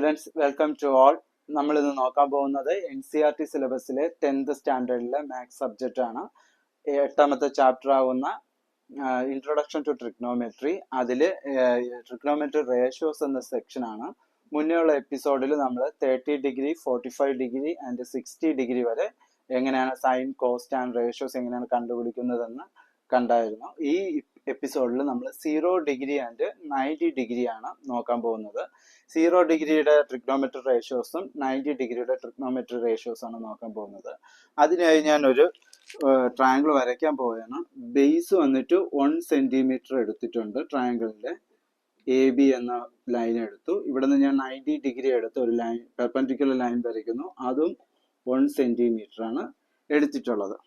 Students welcome to all. നമ്മൾ ഇന്ന് നോക്കാൻ പോകുന്നത് NCERT സിലബസിലെ 10th സ്റ്റാൻഡേർഡിലെ മാത്സ് സബ്ജക്റ്റ് ആണ്. 8ാമത്തെ ചാപ്റ്റർ ആവുന്ന ഇൻട്രൊഡക്ഷൻ ടു ട്രിഗ്നോമെട്രി. അതിൽ ട്രിഗ്നോമെട്രി റേഷ്യോസ് എന്ന സെക്ഷൻ ആണ്. മുന്നേയുള്ള എപ്പിസോഡിൽ നമ്മൾ 30 ഡിഗ്രി 45 ഡിഗ്രി ആൻഡ് 60 ഡിഗ്രി വരെ എങ്ങനെയാണ് സൈൻ കോസ്റ്റ് ആൻഡ് റേഷ്യോസ് എങ്ങനെയാണ് കണ്ടുപിടിക്കുന്നതെന്ന് കണ്ടായിരുന്നു. ഈ എപ്പിസോഡിൽ നമ്മൾ 0 ഡിഗ്രി ആൻഡ് 90 ഡിഗ്രി ആണ് നോക്കാൻ പോകുന്നത്. 0 ഡിഗ്രിയുടെ ട്രിഗ്നോമെട്രി റേഷ്യോസും 90 ഡിഗ്രിയുടെ ട്രിഗ്നോമെട്രി റേഷ്യോസ് ആണ് നോക്കാൻ പോകുന്നത്. അതിനായി ഞാൻ ഒരു ട്രയാങ്കിൾ വരയ്ക്കാൻ പോവുകയാണ്. ബേസ് വന്നിട്ട് 1 സെന്റിമീറ്റർ എടുത്തിട്ടുണ്ട്. ട്രയാങ്കിളിന്റെ AB എന്ന ലൈൻ എടുത്തു. ഇവിടെ നിന്ന് ഞാൻ 90 ഡിഗ്രി എടുത്ത് ഒരു ലൈൻ പെർപെൻഡിക്കുലർ ലൈൻ വരയ്ക്കുന്നു. അതും 1 സെന്റിമീറ്റർ ആണ് എടുത്തിട്ടുള്ളത്.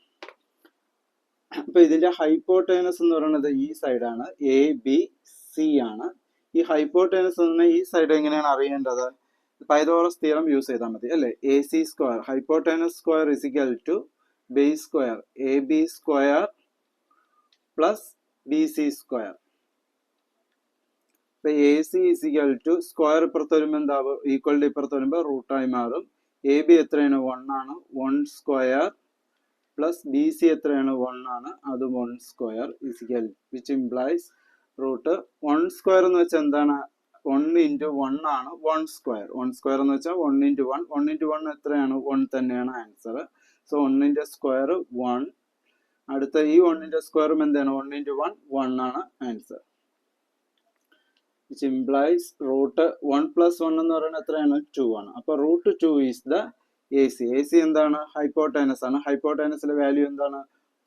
അപ്പൊ ഇതിന്റെ ഹൈപ്പോട്ടേനസ് എന്ന് പറയുന്നത് ഈ സൈഡാണ്, ABC ആണ്. ഈ ഹൈപ്പോട്ടേനസ് എന്ന ഈ സൈഡ് എങ്ങനെയാണ് അറിയേണ്ടത്? പൈതഗോറസ് തിയറം യൂസ് ചെയ്താൽ മതി അല്ലെ. AC square hypotenuse square is equal to base square AB square plus BC square. ഇപ്പൊ AC is equal to square ഇപ്പുറത്ത് വരുമ്പോൾ എന്താവും? ഈക്വലിന്റെ ഇപ്പുറത്ത് വരുമ്പോൾ റൂട്ടായി മാറും. AB എത്രയാണ്? 1 ആണ്. 1 സ്ക്വയർ പ്ലസ് BC എത്രയാണ്? 1 ആണ്. അത് 1 square is equal which implies root 1 square എന്ന് വെച്ചാൽ എന്താണ്? 1 ഇൻറ്റു 1 ആണ് 1 സ്ക്വയർ. 1 സ്ക്വയർ എന്ന് വെച്ചാൽ 1 ഇൻറ്റു 1. 1 ഇൻറ്റു 1 എത്രയാണ്? 1 തന്നെയാണ് ആൻസർ. So 1ന്റെ square 1. അടുത്ത ഈ 1ന്റെ സ്ക്വയറും എന്താണ്? 1 ഇൻറ്റു 1 1 ആണ് answer. Which implies root 1 plus 1 എന്ന് പറയുന്നത് എത്രയാണ്? 2 ആണ്. അപ്പൊ റൂട്ട് 2 ഈസ് ദ AC. AC എന്താണ്? ഹൈപ്പോട്ടൈനസ് ആണ്. ഹൈപ്പോട്ടൈനസിലെ വാല്യൂ എന്താണ്?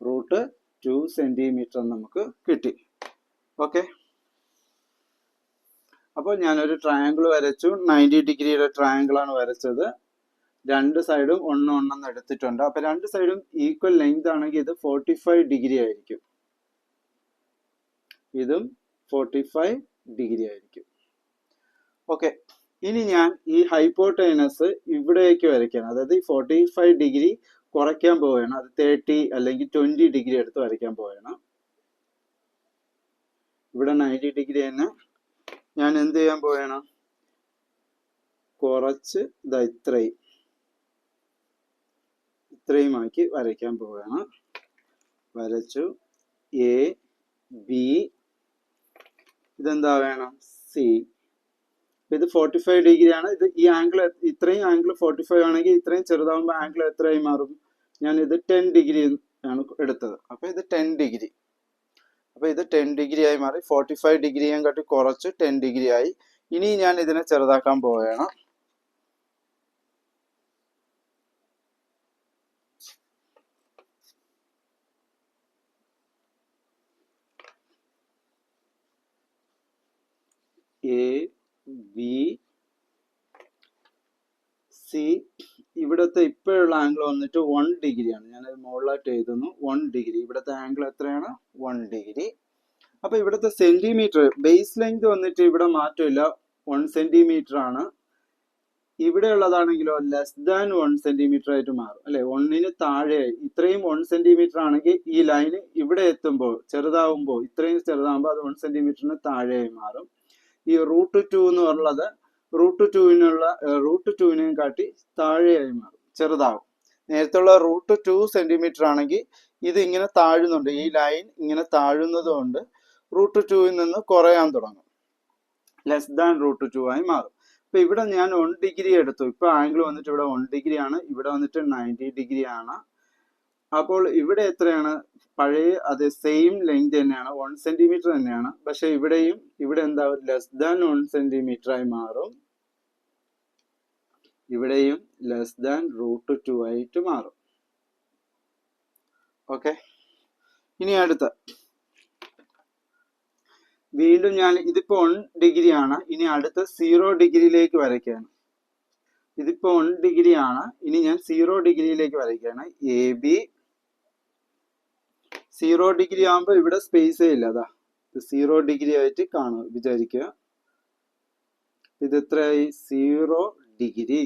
റൂട്ട് 2 സെന്റിമീറ്റർ നമുക്ക് കിട്ടി. ഓക്കെ, അപ്പോൾ ഞാനൊരു ട്രയാങ്കിൾ വരച്ചു. 90 ഡിഗ്രിയുടെ ട്രയാങ്കിൾ ആണ് വരച്ചത്. രണ്ട് സൈഡും 1 1 എടുത്തിട്ടുണ്ട്. അപ്പൊ രണ്ട് സൈഡും ഈക്വൽ ലെങ്ത് ആണെങ്കിൽ ഇത് 45 ഡിഗ്രി ആയിരിക്കും. ഇതും 45 ഡിഗ്രി ആയിരിക്കും. ഓക്കെ, ഇനി ഞാൻ ഈ ഹൈപ്പോട്ടൈനസ് ഇവിടേക്ക് വരയ്ക്കുകയാണ്. അതായത് ഈ 45 ഡിഗ്രി കുറയ്ക്കാൻ പോവുകയാണ്. അത് 30 അല്ലെങ്കിൽ 20 ഡിഗ്രി എടുത്ത് വരയ്ക്കാൻ പോവുകയാണ്. ഇവിടെ 90 ഡിഗ്രി തന്നെ ഞാൻ എന്ത് ചെയ്യാൻ പോവുകയാണ്? കുറച്ച് ഇത്രയുമാക്കി വരയ്ക്കാൻ പോവുകയാണ്. വരച്ചു. AB ഇതെന്താ വേണം? C. ഇത് 45 ഡിഗ്രി ആണ്. ഇത് ഈ ആംഗിൾ ഇത്രയും ആംഗിൾ 45 ആണെങ്കിൽ ഇത്രയും ചെറുതാവുമ്പോൾ ആംഗിൾ എത്രയായി മാറും? ഞാൻ ഇത് 10 ഡിഗ്രി ആണ് എടുത്തത്. അപ്പൊ ഇത് 10 ഡിഗ്രി. അപ്പൊ ഇത് 10 ഡിഗ്രി ആയി മാറി. 45 ഡിഗ്രിയും കാട്ടി കുറച്ച് 10 ഡിഗ്രി ആയി. ഇനി ഞാൻ ഇതിനെ ചെറുതാക്കാൻ പോവുകയാണ്. ABC ഇവിടുത്തെ ഇപ്പോഴുള്ള ആംഗിൾ വന്നിട്ട് 1 ഡിഗ്രിയാണ്. ഞാനത് മുകളിലായിട്ട് എഴുതുന്നു. 1 ഡിഗ്രി. ഇവിടുത്തെ ആംഗിൾ എത്രയാണ്? 1 ഡിഗ്രി. അപ്പൊ ഇവിടുത്തെ സെന്റിമീറ്റർ ബേസ് ലെങ്ത് വന്നിട്ട് ഇവിടെ മാറ്റമില്ല, 1 സെന്റിമീറ്റർ ആണ്. ഇവിടെ ഉള്ളതാണെങ്കിലോ ലെസ് ദാൻ 1 സെന്റിമീറ്റർ ആയിട്ട് മാറും അല്ലെ. 1ന് താഴെയായി. ഇത്രയും 1 സെന്റിമീറ്റർ ആണെങ്കിൽ ഈ ലൈന് ഇവിടെ എത്തുമ്പോൾ ചെറുതാവുമ്പോൾ ഇത്രയും ചെറുതാവുമ്പോൾ അത് 1 സെന്റിമീറ്ററിന് താഴെയായി മാറും. ഈ റൂട്ട് 2 എന്ന് പറയുന്നത് റൂട്ട് 2നെയും കാട്ടി താഴെയായി മാറും, ചെറുതാവും. നേരത്തെ ഉള്ള റൂട്ട് 2 സെന്റിമീറ്റർ ആണെങ്കിൽ ഇത് ഇങ്ങനെ താഴുന്നുണ്ട്. ഈ ലൈൻ ഇങ്ങനെ താഴുന്നത് കൊണ്ട് റൂട്ട് 2ൽ നിന്ന് കുറയാൻ തുടങ്ങും. ലെസ് ദാൻ റൂട്ട് 2 ആയി മാറും. അപ്പൊ ഇവിടെ ഞാൻ 1 ഡിഗ്രി എടുത്തു. ഇപ്പൊ ആംഗിൾ വന്നിട്ട് ഇവിടെ 1 ഡിഗ്രി ആണ്. ഇവിടെ വന്നിട്ട് 90 ഡിഗ്രി ആണ്. അപ്പോൾ ഇവിടെ എത്രയാണ്? പഴയ അതേ സെയിം ലെങ്ത് തന്നെയാണ്, 1 സെന്റിമീറ്റർ തന്നെയാണ്. പക്ഷെ ഇവിടെയും ഇവിടെ എന്താ? ലെസ് ദാൻ 1 സെന്റിമീറ്റർ ആയി മാറും. ഇവിടെയും ലെസ് ദാൻ റൂട്ട് 2 ആയിട്ട് മാറും. ഓക്കെ, ഇനി അടുത്ത വീണ്ടും ഞാൻ ഇതിപ്പോ 1 ഡിഗ്രി ആണ്. ഇനി അടുത്ത 0 ഡിഗ്രിയിലേക്ക് വരയ്ക്കുകയാണ്. ഇതിപ്പോ 1 ഡിഗ്രി ആണ്. ഇനി ഞാൻ 0 ഡിഗ്രിയിലേക്ക് വരയ്ക്കുകയാണ്. AB 0 ഡിഗ്രി ആകുമ്പോൾ ഇവിടെ സ്പേസേ ഇല്ല. അതാ 0 ഡിഗ്രി ആയിട്ട് കാണും വിചാരിക്കുക. ഇത് എത്രയായി? 0 ഡിഗ്രി.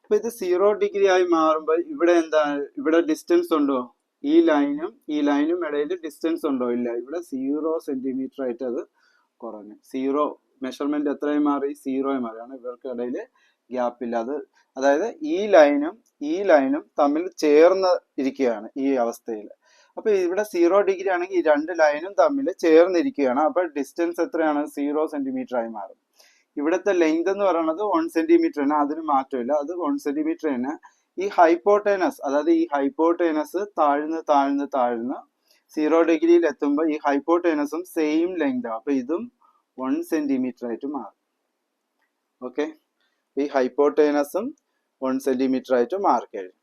അപ്പൊ ഇത് 0 ഡിഗ്രി ആയി മാറുമ്പോൾ ഇവിടെ എന്താ? ഇവിടെ ഡിസ്റ്റൻസ് ഉണ്ടോ? ഈ ലൈനും ഇടയിൽ ഡിസ്റ്റൻസ് ഉണ്ടോ? ഇല്ല. ഇവിടെ 0 സെന്റിമീറ്റർ ആയിട്ട് അത് കുറഞ്ഞു. 0 മെഷർമെന്റ് എത്രയും മാറി, 0 മാറിയാണ്. ഇവർക്കിടയിൽ ഗ്യാപ്പ് ഇല്ല. അതായത് ഈ ലൈനും തമ്മിൽ ചേർന്ന് ഇരിക്കുകയാണ് ഈ അവസ്ഥയിൽ. അപ്പൊ ഇവിടെ 0 ഡിഗ്രി ആണെങ്കിൽ ഈ രണ്ട് ലൈനും തമ്മിൽ ചേർന്നിരിക്കുകയാണ്. അപ്പൊ ഡിസ്റ്റൻസ് എത്രയാണ്, 0 സെന്റിമീറ്റർ ആയി മാറും. ഇവിടുത്തെ ലെങ്ത് എന്ന് പറയുന്നത് 1 സെന്റിമീറ്റർ തന്നെ, അതിന് മാറ്റമില്ല, അത് 1 സെന്റിമീറ്റർ തന്നെ. ഈ ഹൈപ്പോട്ടേനസ്, അതായത് ഈ ഹൈപ്പോട്ടേനസ് താഴ്ന്ന് 0 ഡിഗ്രിയിൽ എത്തുമ്പോൾ ഈ ഹൈപ്പോട്ടേനസും സെയിം ലെങ്ത് ആവും. അപ്പൊ ഇതും 1 സെന്റിമീറ്റർ ആയിട്ട് മാറും. ഓക്കെ, ഈ ഹൈപ്പോട്ടേനസും 1 സെന്റിമീറ്റർ ആയിട്ട് മാറിക്കഴിയും.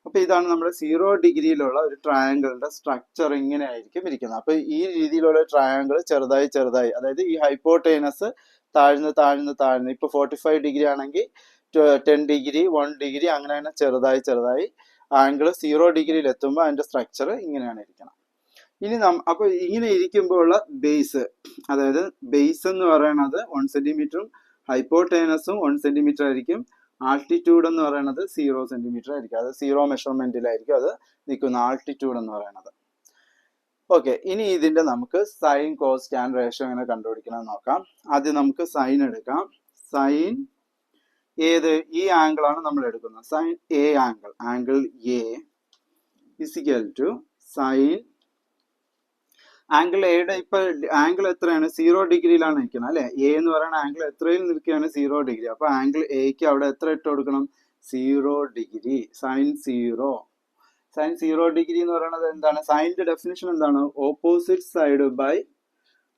അപ്പൊ ഇതാണ് നമ്മുടെ 0 ഡിഗ്രിയിലുള്ള ഒരു ട്രയാങ്കിളിന്റെ സ്ട്രക്ചർ. ഇങ്ങനെ ആയിരിക്കും ഇരിക്കുന്നത്. അപ്പൊ ഈ രീതിയിലുള്ള ട്രയാങ്കിൾ ചെറുതായി, അതായത് ഈ ഹൈപ്പോട്ടേനസ് താഴ്ന്ന് ഇപ്പൊ 45 ഡിഗ്രി ആണെങ്കിൽ 10 ഡിഗ്രി 1 ഡിഗ്രി അങ്ങനെ ചെറുതായി ആംഗിൾ 0 ഡിഗ്രിയിൽ എത്തുമ്പോൾ അതിന്റെ സ്ട്രക്ചർ ഇങ്ങനെയാണ് ഇരിക്കണം. ഇനി അപ്പൊ ഇങ്ങനെ ഇരിക്കുമ്പോൾ ഉള്ള ബേസ്, അതായത് ബേസ് എന്ന് പറയുന്നത് 1 സെന്റിമീറ്ററും ഹൈപ്പോട്ടേനസും 1 സെന്റിമീറ്റർ ആയിരിക്കും. ആൾട്ടിറ്റ്യൂഡ് എന്ന് പറയുന്നത് 0 സെന്റിമീറ്റർ ആയിരിക്കും. അത് 0 മെഷർമെന്റിലായിരിക്കും അത് നിൽക്കുന്ന ആൾട്ടിറ്റ്യൂഡ് എന്ന് പറയുന്നത്. ഓക്കെ, ഇനി ഇതിന്റെ നമുക്ക് സൈൻ, കോസ്, ടാൻ റേഷ്യോ എങ്ങനെ കണ്ടുപിടിക്കണം നോക്കാം. ആദ്യം നമുക്ക് സൈൻ എടുക്കാം. സൈൻ ഈ ആംഗിൾ ആണ് നമ്മൾ എടുക്കുന്നത്. Sine A angle A is equal to sine angle എയുടെ ഇപ്പൊ ആംഗിൾ എത്രയാണ്, 0 ഡിഗ്രിയിലാണ് നിൽക്കുന്നത് അല്ലെ. എ എന്ന് പറയുന്ന ആംഗിൾ എത്രയിൽ നിൽക്കുകയാണ്, 0 ഡിഗ്രി. അപ്പൊ ആംഗിൾ എക്ക് അവിടെ എത്ര ഇട്ട് കൊടുക്കണം, 0 ഡിഗ്രി. സൈൻ 0 ഡിഗ്രി എന്ന് പറയുന്നത് എന്താണ്, സൈനിന്റെ ഡെഫിനിഷൻ എന്താണ്, ഓപ്പോസിറ്റ് സൈഡ് ബൈ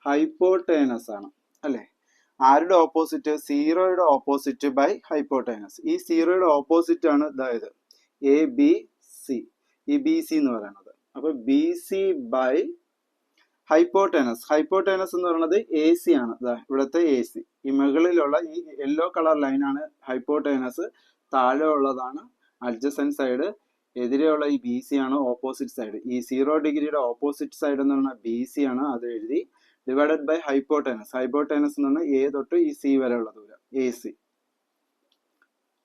ഹൈപ്പോട്ടേനസ് ആണ് അല്ലെ. ആരുടെ ഓപ്പോസിറ്റ്, 0യുടെ ഓപ്പോസിറ്റ് ബൈ ഹൈപ്പോട്ടേനസ്. ഈ 0യുടെ ഓപ്പോസിറ്റ് ആണ് അതായത് എ ബി സി, ഈ ബി സി എന്ന് പറയുന്നത്. അപ്പൊ ബി സി ബൈ ഹൈപ്പോട്ടേനസ് എന്ന് പറയുന്നത് എ സി ആണ്. ഇവിടുത്തെ എ സി, ഈ മുകളിലുള്ള ഈ യെല്ലോ കളർ ലൈനാണ് ഹൈപ്പോട്ടേനസ്, താഴെ ഉള്ളതാണ് അഡ്ജസന്റ് സൈഡ്, എതിരെയുള്ള ഈ ബി സി ആണ് ഓപ്പോസിറ്റ് സൈഡ്. ഈ 0 ഡിഗ്രിയുടെ ഓപ്പോസിറ്റ് സൈഡ് എന്ന് പറഞ്ഞാൽ ബി സി ആണ്, അത് എഴുതി. ഡിവൈഡഡ് ബൈ ഹൈപ്പോട്ടേനസ് എന്ന് പറഞ്ഞാൽ എ തൊട്ട് ഈ സി വരെയുള്ള ദൂരം, A C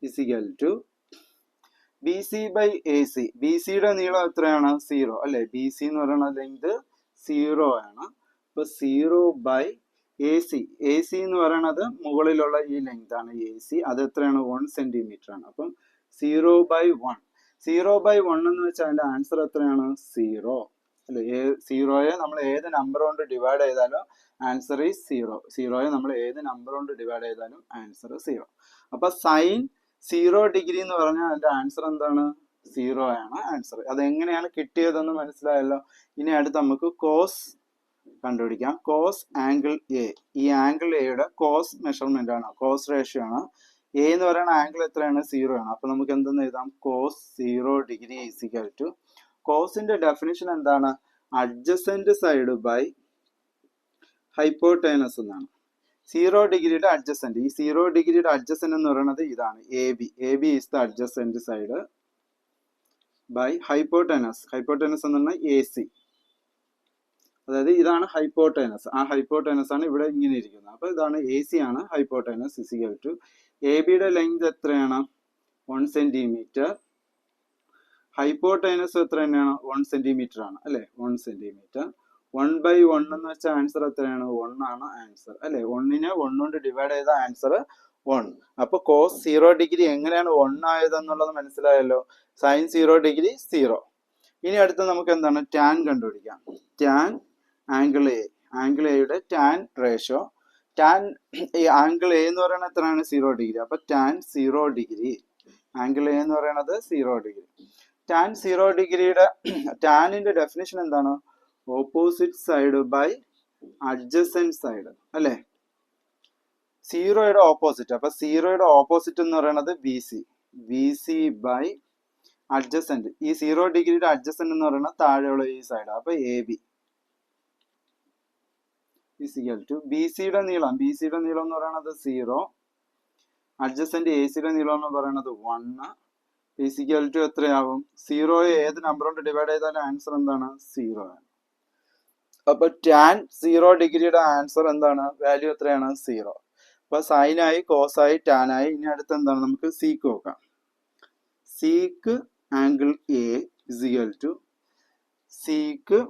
is equal to B C by A C. B സിയുടെ നീളം എത്രയാണ്, 0 അല്ലെ. ബി സി എന്ന് പറയുന്ന ലെങ്ത് 0 ആണ്. അപ്പൊ 0 ബൈ എ സി എന്ന് പറയുന്നത് മുകളിലുള്ള ഈ ലെങ്ത് ആണ് എ സി. അത് എത്രയാണ്, 1 സെന്റിമീറ്റർ ആണ്. അപ്പം 0 ബൈ 1 എന്ന് വെച്ചാൽ അതിന്റെ ആൻസർ എത്രയാണ്, 0 അല്ലെ. 0യെ നമ്മൾ ഏത് നമ്പർ കൊണ്ട് ഡിവൈഡ് ചെയ്താലും ആൻസർ ഈസ് 0. 0യെ നമ്മൾ ഏത് നമ്പർ കൊണ്ട് ഡിവൈഡ് ചെയ്താലും ആൻസർ 0. അപ്പൊ സൈൻ 0 ഡിഗ്രി എന്ന് പറഞ്ഞാൽ അതിന്റെ ആൻസർ എന്താണ്, 0 ആണ് ആൻസർ. അതെങ്ങനെയാണ് കിട്ടിയതെന്ന് മനസ്സിലായല്ലോ. ഇനി അടുത്ത് നമുക്ക് കോസ് കണ്ടുപിടിക്കാം. കോസ് ആംഗിൾ എ, ഈ ആംഗിൾ എയുടെ കോസ് മെഷർമെന്റ് ആണ്, കോസ് റേഷ്യോ ആണ്. എ എന്ന് പറയുന്ന ആംഗിൾ എത്രയാണ്, 0 ആണ്. അപ്പൊ നമുക്ക് എന്തെന്ന് എഴുതാം, കോസ് 0 ഡിഗ്രി ഈസിക്കൽ ടു, കോസിന്റെ ഡെഫിനിഷൻ എന്താണ്, അഡ്ജസന്റ് സൈഡ് ബൈ ഹൈപ്പോട്ടേനസ് എന്നാണ്. 0 ഡിഗ്രിയുടെ അഡ്ജസന്റ്, ഈ 0 ഡിഗ്രിയുടെ അഡ്ജസന്റ് എന്ന് പറയുന്നത് ഇതാണ് A B is the adjacent side by hypotenuse എന്ന് പറഞ്ഞാൽ എ സി, അതായത് ഇതാണ് ഹൈപ്പോട്ടേനസ്. ആ ഹൈപ്പോട്ടേനസ് ആണ് ഇവിടെ ഇങ്ങനെ ഇരിക്കുന്നത്. അപ്പൊ ഇതാണ് എ സി ആണ് ഹൈപ്പോട്ടേനസ് ഇസിക്കൽ ടു എ ബിയുടെ ലെങ്ത് എത്രയാണ്, 1 സെന്റിമീറ്റർ. ഹൈപ്പോട്ടേനസ് എത്ര തന്നെയാണ്, 1 സെന്റിമീറ്റർ ആണ് അല്ലെ. 1 സെന്റിമീറ്റർ. 1/1 എന്ന് വെച്ചാൽ ആൻസർ എത്രയാണ്, 1 ആണ് ആൻസർ അല്ലെ. 1നെ 1 കൊണ്ട് ഡിവൈഡ് ചെയ്ത ആൻസർ 1. അപ്പൊ കോസ് 0 ഡിഗ്രി എങ്ങനെയാണ് 1 ആയതെന്നുള്ളത് മനസ്സിലായല്ലോ. Sine 0 degree 0. ഇനി അടുത്ത് നമുക്ക് എന്താണ്, ടാൻ കണ്ടുപിടിക്കാം. ടാൻ ആംഗിൾ എയുടെ ടാൻ റേഷ്യോ. ടാൻ ഈ ആംഗിൾ എ എന്ന് പറയുന്നത് എത്രയാണ്, 0 ഡിഗ്രി. അപ്പൊ ടാൻ 0 ഡിഗ്രി, ആംഗിൾ എ എന്ന് പറയുന്നത് 0 ഡിഗ്രി. ടാൻ 0 ഡിഗ്രിയുടെ ടാനിന്റെ ഡെഫിനിഷൻ എന്താണ്, opposite side by adjacent side അല്ലെ. 0യുടെ ഓപ്പോസിറ്റ്, അപ്പൊ 0യുടെ ഓപ്പോസിറ്റ് എന്ന് പറയുന്നത് ബി സി ബൈ അഡ്ജസന്റ്. ഈ 0 ഡിഗ്രിയുടെ അഡ്ജസന്റ് എന്ന് പറയുന്നത് താഴെയുള്ള ഈ സൈഡ്, അപ്പൊ A B is equal to B സിയുടെ നീളം എന്ന് പറയുന്നത് 0, അഡ്ജസന്റ് എ സിയുടെ നീളം എന്ന് പറയുന്നത് 1 ഇസിക്കൽ ടു എത്രയാവും, 0യെ ഏത് നമ്പർ കൊണ്ട് ഡിവൈഡ് ചെയ്താലും ആൻസർ എന്താണ്, 0 ആണ്. അപ്പൊ ടാൻ 0 ഡിഗ്രിയുടെ ആൻസർ എന്താണ്, വാല്യൂ എത്രയാണ്, 0. അപ്പൊ സൈനായി, കോസായി, ടാനായി. ഇനി അടുത്ത് എന്താണ്, നമുക്ക് സീക്ക് നോക്കാം. Sec angle A is equal to sec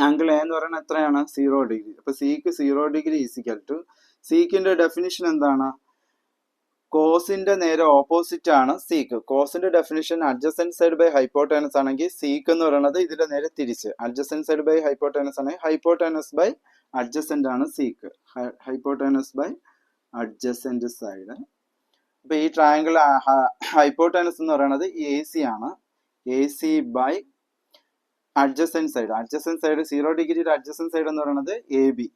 angle A എന്ന് പറയുന്നത് എത്രയാണ്? 0 ഡിഗ്രി. അപ്പൊ സിക്ക് 0 ഡിഗ്രി ഈസിക്കൽ ടു, സിക്കിന്റെ ഡെഫിനിഷൻ എന്താണ്? കോസിന്റെ നേരെ ഓപ്പോസിറ്റ് ആണ് സീക്ക്. കോസിന്റെ definition adjacent side by hypotenuse ആണെങ്കിൽ സീക്ക് എന്ന് പറയുന്നത് ഇതിന്റെ നേരെ തിരിച്ച്. അഡ്ജസന്റ് സൈഡ് ബൈ ഹൈപ്പോട്ടനസ് ആണെങ്കിൽ ഹൈപ്പോട്ടനസ് ബൈ അഡ്ജസന്റ് ആണ് sec. Hypotenuse by adjacent side. അപ്പൊ ഈ ട്രയാങ്കിൾ ഹൈപ്പോട്ടനസ് എന്ന് പറയുന്നത് എ സി ആണ്. A C by adjacent side. Adjacent side 0 ഡിഗ്രിയുടെ അഡ്ജസന്റ് സൈഡ് എന്ന് പറയുന്നത് എ ബി.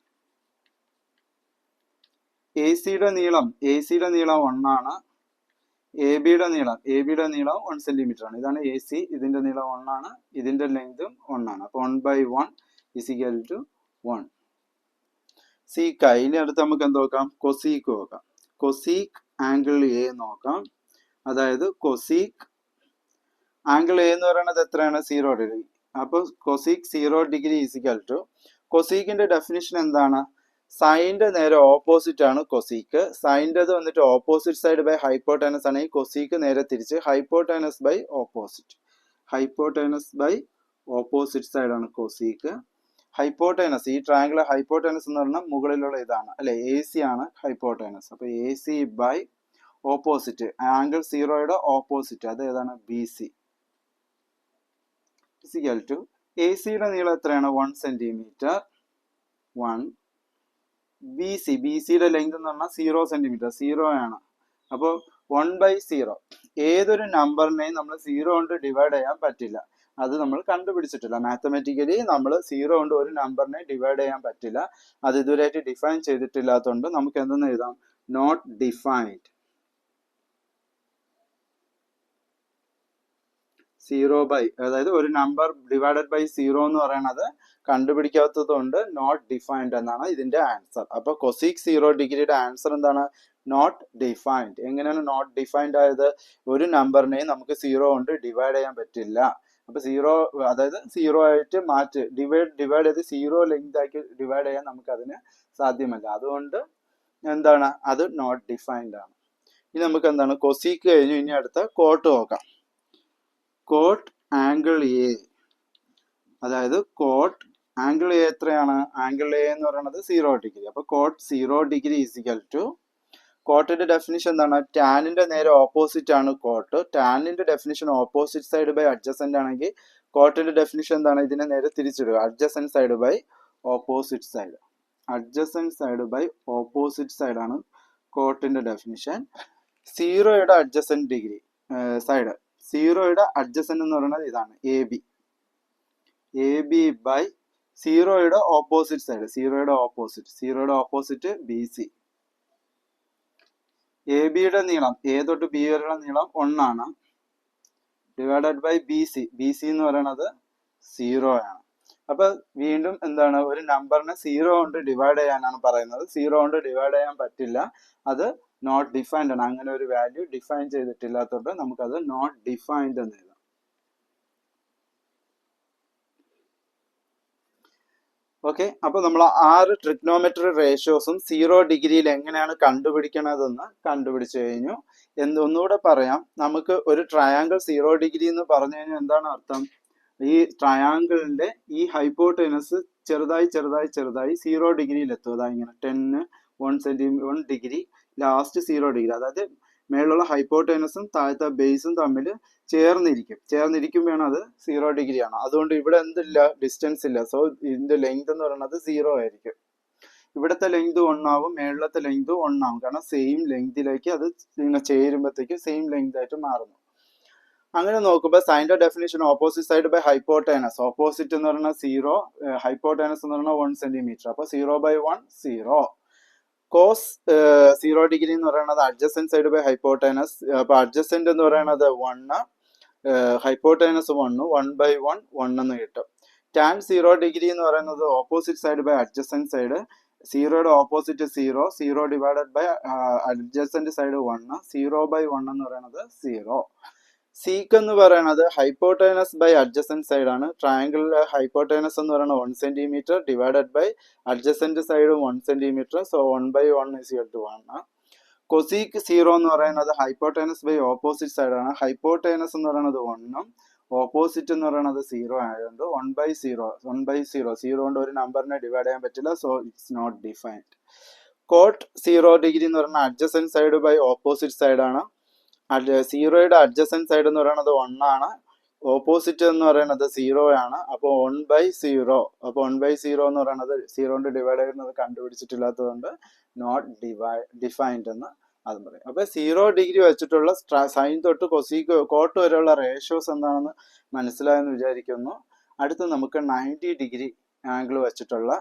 എ സിയുടെ നീളം 1 ആണ്. എ ബിയുടെ നീളം 1 സെന്റിമീറ്റർ ആണ്. ഇതാണ് എ സി. ഇതിന്റെ നീളം 1 ആണ്. ഇതിന്റെ ലെങ്തും 1 ആണ്. അപ്പൊ 1/1 ഈസിക്കൽ ടു 1. സീക്കായി. ഇനി അടുത്ത് നമുക്ക് എന്ത് നോക്കാം? കൊസീക്ക് നോക്കാം. കൊസീക്ക് ആംഗിൾ എ നോക്കാം. അതായത് കൊസീക്ക് ആംഗിൾ എ എന്ന് പറയുന്നത് എത്രയാണ്? 0 ഡിഗ്രി. അപ്പൊ കൊസീക്ക് 0 ഡിഗ്രി ഈസിക്കൽ ടു, കൊസീക്കിന്റെ ഡെഫിനിഷൻ എന്താണ്? സൈന്റെ നേരെ ഓപ്പോസിറ്റ് ആണ് കൊസീക്ക്. സൈൻ്റെത് വന്നിട്ട് ഓപ്പോസിറ്റ് സൈഡ് ബൈ ഹൈപ്പോട്ടനസ് ആണെങ്കിൽ കൊസീക്ക് നേരെ തിരിച്ച് hypotenuse by opposite. Hypotenuse by opposite side ആണ് കൊസീക്ക്. ഹൈപ്പോട്ടനസ്, ഈ ട്രയാങ്കിൾ ഹൈപ്പോട്ടനസ് എന്ന് പറഞ്ഞാൽ മുകളിലുള്ള ഇതാണ് അല്ലെ, എ സി ആണ് ഹൈപ്പോട്ടനസ്. അപ്പൊ A C by opposite angle 0യുടെ ഓപ്പോസിറ്റ്, അത് ഏതാണ്? B C. Is equal to, A സിയുടെ നീളം എത്രയാണ്? 1 സെന്റിമീറ്റർ. 1 ബി സി, ബി സിയുടെ ലെങ്ത് എന്ന് പറഞ്ഞാൽ 0 സെന്റിമീറ്റർ, 0 ആണ്. അപ്പോൾ 1/0. ഏതൊരു നമ്പറിനെയും നമ്മൾ 0 കൊണ്ട് ഡിവൈഡ് ചെയ്യാൻ പറ്റില്ല. അത് നമ്മൾ കണ്ടുപിടിച്ചിട്ടില്ല. മാത്തമാറ്റിക്കലി നമ്മൾ 0 കൊണ്ട് ഒരു നമ്പറിനെ ഡിവൈഡ് ചെയ്യാൻ പറ്റില്ല. അത് ഇതുവരെയായിട്ട് ഡിഫൈൻ ചെയ്തിട്ടില്ലാത്തതുകൊണ്ട് നമുക്ക് എന്തെന്ന് എഴുതാം? Not defined. 0 അതായത് ഒരു നമ്പർ ഡിവൈഡഡ് ബൈ 0 എന്ന് പറയുന്നത് കണ്ടുപിടിക്കാത്തത് കൊണ്ട് നോട്ട് ഡിഫൈൻഡ് എന്നാണ് ഇതിന്റെ ആൻസർ. അപ്പൊ കൊസീക് 0 ഡിഗ്രിയുടെ ആൻസർ എന്താണ്? Not defined. എങ്ങനെയാണ് നോട്ട് ഡിഫൈൻഡ് ആയത്? ഒരു നമ്പറിനെയും നമുക്ക് 0 കൊണ്ട് ഡിവൈഡ് ചെയ്യാൻ പറ്റില്ല. അപ്പൊ 0, അതായത് 0 ആയിട്ട് ഡിവൈഡ് ചെയ്ത് 0 ലെങ്ത് ആക്കി ഡിവൈഡ് ചെയ്യാൻ നമുക്ക് അതിന് സാധ്യമല്ല. അതുകൊണ്ട് എന്താണ്? അത് നോട്ട് ഡിഫൈൻഡ് ആണ്. ഇനി നമുക്ക് എന്താണ്? കൊസീക്ക് കഴിഞ്ഞു. ഇനി അടുത്ത കോട്ട് നോക്കാം. കോട്ട് ആംഗിൾ എ, അതായത് കോട്ട് ആംഗിൾ എ എത്രയാണ്? ആംഗിൾ എ എന്ന് പറയുന്നത് 0 ഡിഗ്രി. അപ്പൊ കോട്ട് 0 ഡിഗ്രി ഈസിക്കൽ ടു, കോട്ടിന്റെ ഡെഫിനിഷൻ എന്താണ്? ടാനിന്റെ നേരെ ഓപ്പോസിറ്റ് ആണ് കോട്ട്. ടാനിന്റെ definition opposite side by adjacent ആണെങ്കിൽ കോട്ടിന്റെ ഡെഫിനിഷൻ എന്താണ്? ഇതിനെ നേരെ തിരിച്ചിടുക. Adjacent side by opposite side. Adjacent side by opposite side ആണ് കോട്ടിന്റെ ഡെഫിനിഷൻ. 0യുടെ അഡ്ജസന്റ് ഡിഗ്രി സൈഡ്, 0യുടെ അഡ്ജസന്റ് എന്ന് പറയുന്നത് ഇതാണ് A B. A B by 0യുടെ ഓപ്പോസിറ്റ് സൈഡ്, 0യുടെ ഓപ്പോസിറ്റ് ബി സി. എ ബിയുടെ നീളം, എ തൊട്ട് ബി വരെയുള്ള നീളം 1 ആണ്. Divided by B C, B C എന്ന് പറയുന്നത് 0 ആണ്. അപ്പൊ വീണ്ടും എന്താണ്? ഒരു നമ്പറിനെ 0 കൊണ്ട് ഡിവൈഡ് ചെയ്യാനാണ് പറയുന്നത്. 0 കൊണ്ട് ഡിവൈഡ് ചെയ്യാൻ പറ്റില്ല. അത് നോട്ട് ഡിഫൈൻഡ് ആണ്. അങ്ങനെ ഒരു വാല്യൂ ഡിഫൈൻ ചെയ്തിട്ടില്ലാത്തതുകൊണ്ട് നമുക്കത് നോട്ട് ഡിഫൈൻഡ് എന്ന് എഴുതാം. ഓക്കെ, അപ്പൊ നമ്മൾ 6 ട്രിഗ്നോമെട്രി റേഷ്യോസും 0 ഡിഗ്രിയിൽ എങ്ങനെയാണ് കണ്ടുപിടിക്കണതെന്ന് കണ്ടുപിടിച്ചു കഴിഞ്ഞു. ഒന്നുകൂടെ പറയാം. നമുക്ക് ഒരു ട്രയാങ്കിൾ 0 ഡിഗ്രി എന്ന് പറഞ്ഞു കഴിഞ്ഞാൽ എന്താണ് അർത്ഥം? ഈ ട്രയാങ്കിളിന്റെ ഈ ഹൈപ്പോട്ടനസ് ചെറുതായി 0 ഡിഗ്രിയിൽ എത്തും. അതായത് ഇങ്ങനെ 10, 1 ഡിഗ്രി, ലാസ്റ്റ് 0 ഡിഗ്രി. അതായത് മേലുള്ള ഹൈപ്പോട്ടനസും താഴത്തെ ബേസും തമ്മിൽ ചേർന്നിരിക്കുമ്പോഴാണ് അത് 0 ഡിഗ്രി ആണ്. അതുകൊണ്ട് ഇവിടെ എന്തില്ല? ഡിസ്റ്റൻസ് ഇല്ല. സോ ഇതിന്റെ ലെങ്ത് എന്ന് പറയുന്നത് 0 ആയിരിക്കും. ഇവിടുത്തെ ലെങ്ത് 1 ആവും, മേളിലത്തെ ലെങ്ത് 1 ആവും. കാരണം സെയിം ലെങ്തിലേക്ക് അത് ഇങ്ങനെ ചേരുമ്പോഴത്തേക്ക് സെയിം ലെങ്ത് ആയിട്ട് മാറുന്നു. അങ്ങനെ നോക്കുമ്പോൾ സൈൻ്റെ definition opposite side by hypotenuse. Opposite എന്ന് പറയുന്നത് 0, ഹൈപ്പോട്ടനസ് എന്ന് പറയുന്നത് 1 സെന്റിമീറ്റർ. അപ്പൊ 0/1 0. കോസ് 0 ഡിഗ്രി എന്ന് പറയുന്നത് അഡ്ജസന്റ് സൈഡ് ബൈ ഹൈപ്പോട്ടനസ്. അപ്പൊ അഡ്ജസന്റ് എന്ന് പറയുന്നത് 1, ഹൈപ്പോട്ടനസ് 1, 1/1 1 എന്ന് കിട്ടും. ടാൻ 0 ഡിഗ്രി എന്ന് പറയുന്നത് opposite side by adjacent side. 0യുടെ opposite 0 divided by adjacent side 1, 0/1 എന്ന് പറയുന്നത് 0. സീക്ക് എന്ന് പറയുന്നത് ഹൈപ്പോട്ടനസ് ബൈ അഡ്ജസന്റ് സൈഡ് ആണ്. ട്രയാങ്കിളിലെ ഹൈപ്പോട്ടനസ് എന്ന് പറയുന്നത് 1 centimetre divided by adjacent side 1 centimetre. So 1/1 = 1. Cosec 0 എന്ന് പറയുന്നത് ഹൈപ്പോട്ടനസ് ബൈ ഓപ്പോസിറ്റ് സൈഡ് ആണ്. ഹൈപ്പോട്ടനസ് എന്ന് പറയുന്നത് 1ഉം ഓപ്പോസിറ്റ് എന്ന് പറയുന്നത് 0 ആയതുകൊണ്ട് 1/0 0 കൊണ്ട് ഒരു നമ്പറിനെ ഡിവൈഡ് ചെയ്യാൻ പറ്റില്ല. So it's not defined. Cot 0 degree എന്ന് പറയുന്നത് adjacent side by opposite side ആണ്. സീറോയുടെ അഡ്ജസൻറ്റ് സൈഡ് എന്ന് പറയുന്നത് 1 ആണ്. ഓപ്പോസിറ്റ് എന്ന് പറയുന്നത് 0 ആണ്. അപ്പോൾ 1/0. അപ്പോൾ 1/0 എന്ന് പറയുന്നത് 0 കൊണ്ട് ഡിവൈഡ് ചെയ്യുന്നത് കണ്ടുപിടിച്ചിട്ടില്ലാത്തതുകൊണ്ട് നോട്ട് ഡിഫൈൻഡ് എന്ന് അതും പറയും. അപ്പോൾ 0 ഡിഗ്രി വെച്ചിട്ടുള്ള സൈൻ തൊട്ട് കോട്ട് വരെയുള്ള റേഷ്യോസ് എന്താണെന്ന് മനസ്സിലായെന്ന് വിചാരിക്കുന്നു. അടുത്ത് നമുക്ക് 90 ഡിഗ്രി ആംഗിൾ വെച്ചിട്ടുള്ള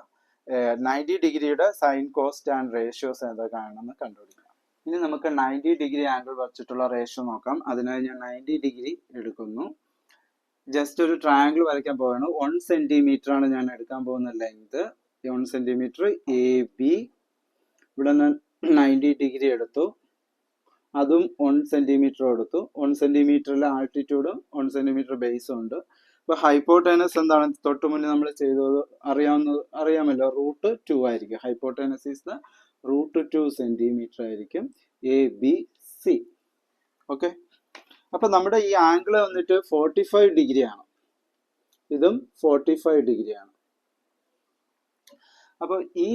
90 ഡിഗ്രിയുടെ സൈൻ കോസ്റ്റ് ആൻഡ് റേഷ്യോസ് എന്തൊക്കെയാണെന്ന് കണ്ടുപിടിക്കാം. ഇനി നമുക്ക് 90 ഡിഗ്രി ആംഗിൾ വെച്ചിട്ടുള്ള റേഷ്യോ നോക്കാം. അതിനായി ഞാൻ 90 ഡിഗ്രി എടുക്കുന്നു. ജസ്റ്റ് ഒരു ട്രയാങ്കിൾ വരയ്ക്കാൻ പോവാണ്. 1 സെന്റിമീറ്റർ ആണ് ഞാൻ എടുക്കാൻ പോകുന്ന ലെങ്ത്. 1 centimetre AB. ഇവിടെ ഞാൻ 90 ഡിഗ്രി എടുത്തു. അതും 1 സെന്റിമീറ്റർ എടുത്തു. 1 സെന്റിമീറ്ററിലെ ആൾട്ടിറ്റ്യൂഡും 1 സെന്റിമീറ്റർ ബേസും ഉണ്ട്. അപ്പൊ ഹൈപ്പോട്ടൈനസ് എന്താണ്? തൊട്ട് മുന്നേ നമ്മൾ ചെയ്തത് അറിയാമല്ലോ, √2 ആയിരിക്കും. ഹൈപ്പോട്ടൈനസ് ഈസ് ദ √2 സെന്റിമീറ്റർ ആയിരിക്കും ABC. ഓക്കെ. അപ്പൊ നമ്മുടെ ഈ ആംഗിൾ വന്നിട്ട് 45 ഡിഗ്രിയാണ്. ഇതും 45 ഡിഗ്രിയാണ്. അപ്പൊ ഈ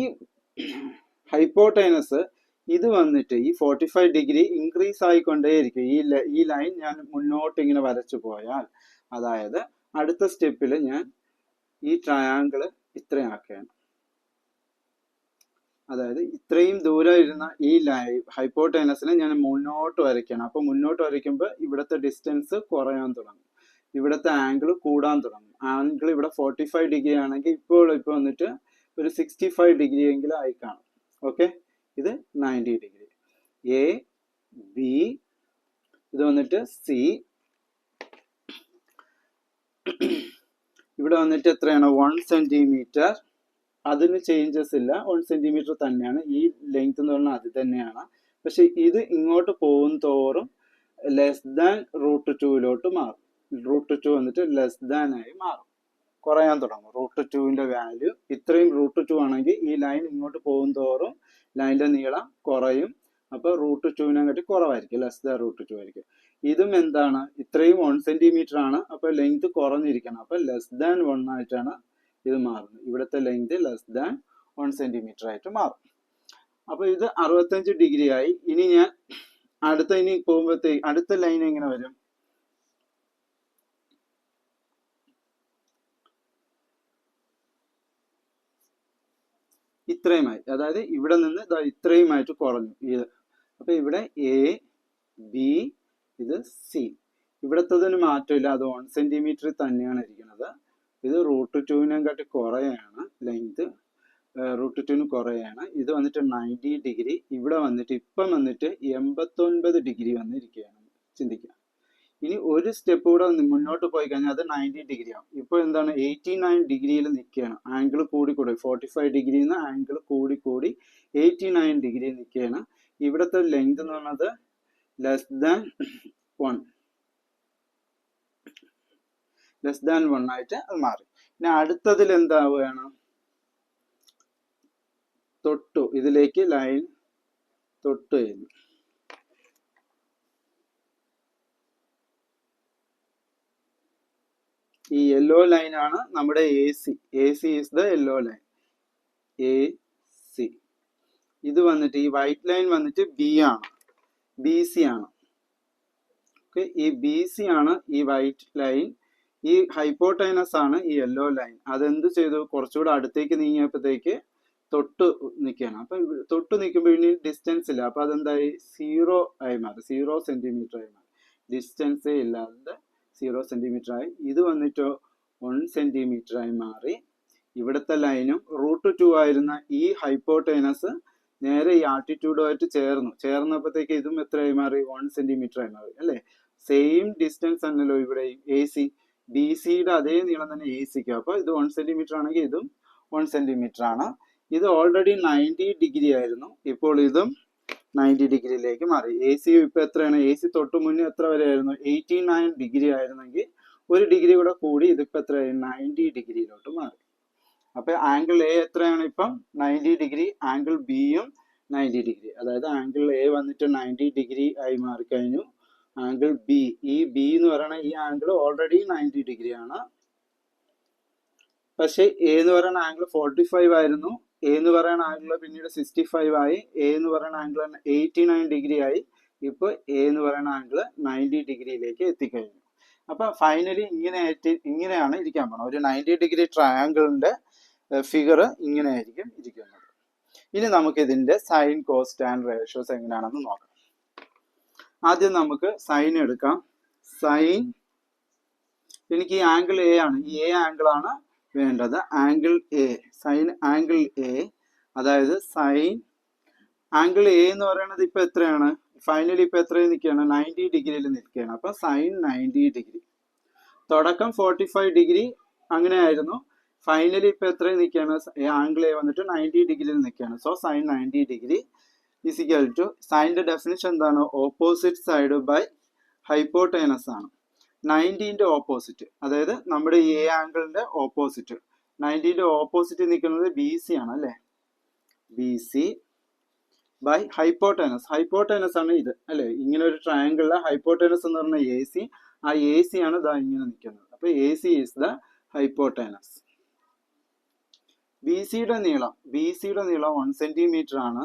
ഹൈപ്പോട്ടൈനസ് ഇത് വന്നിട്ട് ഈ 45 ഡിഗ്രി ഇൻക്രീസ് ആയിക്കൊണ്ടേയിരിക്കും. ഈ ലൈൻ ഞാൻ മുന്നോട്ട് ഇങ്ങനെ വരച്ചു പോയാൽ, അതായത് അടുത്ത സ്റ്റെപ്പിൽ ഞാൻ ഈ ട്രയാങ്കിള് ഇത്രയാക്കുകയാണ്. അതായത് ഇത്രയും ദൂരം ഇരുന്ന ഈ ഹൈപ്പോട്ടൈനസിനെ ഞാൻ മുന്നോട്ട് വരയ്ക്കണം. അപ്പൊ മുന്നോട്ട് വരയ്ക്കുമ്പോൾ ഇവിടുത്തെ ഡിസ്റ്റൻസ് കുറയാൻ തുടങ്ങും, ഇവിടുത്തെ ആംഗിൾ കൂടാൻ തുടങ്ങും. ആംഗിൾ ഇവിടെ 45 ഡിഗ്രി ആണെങ്കിൽ ഇപ്പോൾ വന്നിട്ട് ഒരു 65 ഡിഗ്രി എങ്കിലും ആയി കാണും. ഓക്കെ. ഇത് 90 ഡിഗ്രി. AB. ഇത് വന്നിട്ട് C. ഇവിടെ വന്നിട്ട് എത്രയാണ്? 1 സെന്റിമീറ്റർ. അതിന് ചേഞ്ചസ് ഇല്ല, 1 സെന്റിമീറ്റർ തന്നെയാണ്. ഈ ലെങ്ത് എന്ന് പറഞ്ഞാൽ അത് തന്നെയാണ്. പക്ഷെ ഇത് ഇങ്ങോട്ട് പോകും തോറും ലെസ് ദാൻ √2 മാറും. √2 വന്നിട്ട് ലെസ് ദാൻ ആയി മാറും, കുറയാൻ തുടങ്ങും. √2ന്റെ വാല്യൂ ഇത്രയും √2 ആണെങ്കിൽ ഈ ലൈൻ ഇങ്ങോട്ട് പോകും തോറും ലൈനിന്റെ നീളം കുറയും. അപ്പൊ √2 കുറവായിരിക്കും, ലെസ് ദാൻ √2 ആയിരിക്കും. ഇതും എന്താണ്? ഇത്രയും 1 സെന്റിമീറ്റർ ആണ്. അപ്പൊ ലെങ്ത് കുറഞ്ഞിരിക്കണം. അപ്പൊ ലെസ് ദാൻ 1 ആയിട്ടാണ് ഇത് മാറുന്നത്. ഇവിടുത്തെ ലെങ്ത് ലെസ് ദാൻ 1 സെന്റിമീറ്റർ ആയിട്ട് മാറും. അപ്പൊ ഇത് 65 ഡിഗ്രി ആയി. ഇനി ഞാൻ ഇനി പോകുമ്പോഴത്തേക്ക് അടുത്ത ലൈൻ എങ്ങനെ വരും? ഇത്രയുമായി, അതായത് ഇവിടെ നിന്ന് ഇത്രയുമായിട്ട് കുറഞ്ഞു ഇത്. അപ്പൊ ഇവിടെ AB, ഇത് C. ഇവിടത്തതിന് മാറ്റമില്ല, അത് 1 സെന്റിമീറ്റർ തന്നെയാണ് ഇരിക്കുന്നത്. ഇത് √2 കുറയാണ്, ലെങ്ത് √2 കുറയാണ്. ഇത് വന്നിട്ട് 90 ഡിഗ്രി. ഇവിടെ വന്നിട്ട് ഇപ്പം വന്നിട്ട് 89 ഡിഗ്രി വന്നിരിക്കുകയാണ്. ചിന്തിക്കുക. ഇനി ഒരു സ്റ്റെപ്പ് കൂടെ മുന്നോട്ട് പോയി കഴിഞ്ഞാൽ അത് 90 ഡിഗ്രി ആവും. ഇപ്പോൾ എന്താണ്? 89 ഡിഗ്രിയിൽ നിൽക്കുകയാണ്. ആംഗിൾ കൂടി 45 ഡിഗ്രിയിൽ നിന്ന് ആംഗിൾ കൂടി 89 ഡിഗ്രി നിൽക്കുകയാണ്. ഇവിടുത്തെ ലെങ്ത് എന്ന് പറയുന്നത് ലെസ് ദാൻ 1 ആയിട്ട് അത് മാറി. ഇനി അടുത്തതിൽ എന്താവുകയാണ്? ഇതിലേക്ക് ലൈൻ തൊട്ട് ചെയ്യുന്നു. ഈ യെല്ലോ ലൈൻ ആണ് നമ്മുടെ AC. AC is the yellow line, AC. ഇത് വന്നിട്ട് ഈ വൈറ്റ് ലൈൻ വന്നിട്ട് BC ആണ്. ഓക്കെ. ഈ BC ആണ് ഈ വൈറ്റ് ലൈൻ. ഈ ഹൈപ്പോട്ടൈനസ് ആണ് ഈ യെല്ലോ ലൈൻ. അതെന്ത് ചെയ്തു? കുറച്ചുകൂടെ അടുത്തേക്ക് നീങ്ങിയപ്പോഴത്തേക്ക് തൊട്ട് നിൽക്കുകയാണ്. അപ്പൊ തൊട്ട് നിൽക്കുമ്പോൾ ഇനി ഡിസ്റ്റൻസ് ഇല്ല. അപ്പൊ അതെന്തായി? 0 ആയി മാറി, 0 സെന്റിമീറ്റർ ആയി മാറി. ഡിസ്റ്റൻസേ ഇല്ലാതെ 0 സെന്റിമീറ്റർ ആയി. ഇത് വന്നിട്ടോ 1 സെന്റിമീറ്റർ ആയി മാറി. ഇവിടുത്തെ ലൈനും √2 ആയിരുന്ന ഈ ഹൈപ്പോട്ടൈനസ് നേരെ ഈ ആൾട്ടിറ്റ്യൂഡുമായിട്ട് ചേർന്നപ്പോഴത്തേക്ക് ഇതും എത്രയായി മാറി? 1 സെന്റിമീറ്റർ ആയി മാറി, അല്ലേ? സെയിം ഡിസ്റ്റൻസ് ആണല്ലോ ഇവിടെ AC. BCയുടെ അതേ നീളം തന്നെ ACക്ക്. അപ്പൊ ഇത് 1 സെന്റിമീറ്റർ ആണെങ്കിൽ ഇതും 1 സെന്റിമീറ്റർ ആണ്. ഇത് ഓൾറെഡി 90 ഡിഗ്രി ആയിരുന്നു, ഇപ്പോൾ ഇതും 90 ഡിഗ്രിയിലേക്ക് മാറി. AC ഇപ്പൊ എത്രയാണ്? AC തൊട്ട് മുന്നേ എത്ര വരെ ആയിരുന്നു? 89 ഡിഗ്രി ആയിരുന്നെങ്കിൽ 1 ഡിഗ്രി കൂടെ കൂടി ഇതിപ്പോ എത്രയായി? 90 ഡിഗ്രിയിലോട്ട് മാറി. അപ്പൊ ആംഗിൾ A എത്രയാണ്? ഇപ്പം 90 ഡിഗ്രി. ആംഗിൾ Bയും 90 ഡിഗ്രി. അതായത് ആംഗിൾ A വന്നിട്ട് 90 ഡിഗ്രി ആയി മാറിക്കഴിഞ്ഞു. Angle B. ഈ ബി എന്ന് പറയുന്ന ഈ ആംഗിൾ ഓൾറെഡി 90 ഡിഗ്രി ആണ്. പക്ഷെ എ എന്ന് പറയുന്ന ആംഗിൾ 45 ആയിരുന്നു. എ എന്ന് പറയുന്ന ആംഗിൾ പിന്നീട് 65 ആയി. എ എന്ന് പറയുന്ന ആംഗിൾ 89 ഡിഗ്രി ആയി. ഇപ്പൊ എ എന്ന് പറയുന്ന ആംഗിൾ 90 ഡിഗ്രിയിലേക്ക് എത്തിക്കഴിഞ്ഞു. അപ്പൊ ഫൈനലി ഇങ്ങനെയാണ് ഇരിക്കാൻ പോകുന്നത്. ഒരു 90 ഡിഗ്രി ട്രയാങ്കിളിന്റെ ഫിഗർ ഇങ്ങനെയായിരിക്കും ഇരിക്കുന്നത്. ഇനി നമുക്ക് ഇതിന്റെ സൈൻ, കോസ്, ടാൻ റേഷ്യോസ് എങ്ങനെയാണെന്ന് നോക്കാം. ആദ്യം നമുക്ക് സൈൻ എടുക്കാം. സൈൻ, എനിക്ക് ഈ ആംഗിൾ എ ആണ്, ഈ എ ആംഗിൾ ആണ് വേണ്ടത്. Angle A, sine angle A, അതായത് സൈൻ ആംഗിൾ എ എന്ന് പറയുന്നത് ഇപ്പൊ എത്രയാണ്? ഫൈനലി ഇപ്പൊ എത്രയും നിൽക്കുകയാണ്? 90 ഡിഗ്രിയിൽ നിൽക്കുകയാണ്. അപ്പൊ സൈൻ 90 ഡിഗ്രി. തുടക്കം 45 ഡിഗ്രി അങ്ങനെയായിരുന്നു. ഫൈനലി ഇപ്പൊ എത്രയും നിൽക്കുകയാണ്? ആംഗിൾ എ വന്നിട്ട് 90 ഡിഗ്രിയിൽ നിൽക്കുകയാണ്. So sine 90 degree is equal to, സൈനിന്റെ ഡെഫിനിഷൻ എന്താണ്? ഓപ്പോസിറ്റ് സൈഡ് ബൈ ഹൈപ്പോട്ടേനസ് ആണ്. 90ന്റെ ഓപ്പോസിറ്റ്, അതായത് നമ്മുടെ എ ആംഗിളിന്റെ ഓപ്പോസിറ്റ്, 90ന്റെ ഓപ്പോസിറ്റ് നിൽക്കുന്നത് ബി സി ആണ് അല്ലെ. B C by hypotenuse. Hypotenuse ആണ് ഇത് അല്ലെ. ഇങ്ങനെ ഒരു ട്രയാങ്കിളിലെ ഹൈപ്പോട്ടേനസ് എന്ന് പറഞ്ഞ എ സി, ആ എ സി ആണ് ഇതാ ഇങ്ങനെ നിൽക്കുന്നത്. അപ്പൊ A C is the hypotenuse. B സിയുടെ നീളം 1 സെന്റിമീറ്റർ ആണ്.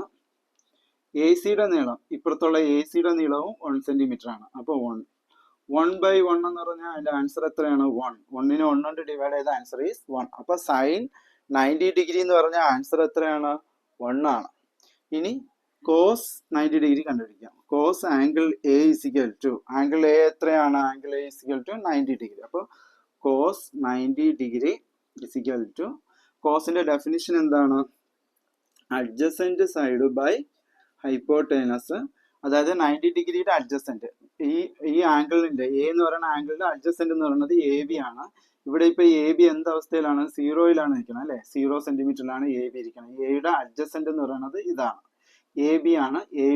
എ സിയുടെ നീളം, ഇപ്പുറത്തുള്ള എ സിയുടെ നീളവും 1 സെന്റിമീറ്റർ ആണ്. അപ്പൊ 1/1 എന്ന് പറഞ്ഞാൽ അതിന്റെ ആൻസർ എത്രയാണ്? 1. 1നെ 1 കൊണ്ട് ഡിവൈഡ് ചെയ്ത ആൻസർ ഈസ് 1. അപ്പൊ സൈൻ 90 ഡിഗ്രി എന്ന് പറഞ്ഞ ആൻസർ എത്രയാണ്? 1 ആണ്. ഇനി കോസ് 90 ഡിഗ്രി കണ്ടുപിടിക്കാം. Cos angle A is equal to, angle A എത്രയാണ്? Angle A is equal to 90 degree. അപ്പോൾ cos 90 degree is equal to, കോസിന്റെ ഡെഫിനിഷൻ എന്താണ്? അഡ്ജസന്റ് സൈഡ് ബൈ ഹൈപ്പോട്ടേനസ്, അതായത് 90 ഡിഗ്രിയുടെ അഡ്ജസന്റ്. ഈ ആംഗിളിന്റെ എ എന്ന് പറയുന്ന ആംഗിളിന്റെ അഡ്ജസന്റ് എന്ന് പറയുന്നത് എ ബി ആണ്. ഇവിടെ ഇപ്പൊ എ ബി എന്ത് അവസ്ഥയിലാണ്? 0-യിലാണ് നിൽക്കുന്നത് അല്ലെ. 0 സെന്റിമീറ്ററിലാണ് എ ബി ഇരിക്കുന്നത്. എയുടെ അഡ്ജസന്റ് എന്ന് പറയുന്നത് ഇതാണ്, എ ബി ആണ്. എ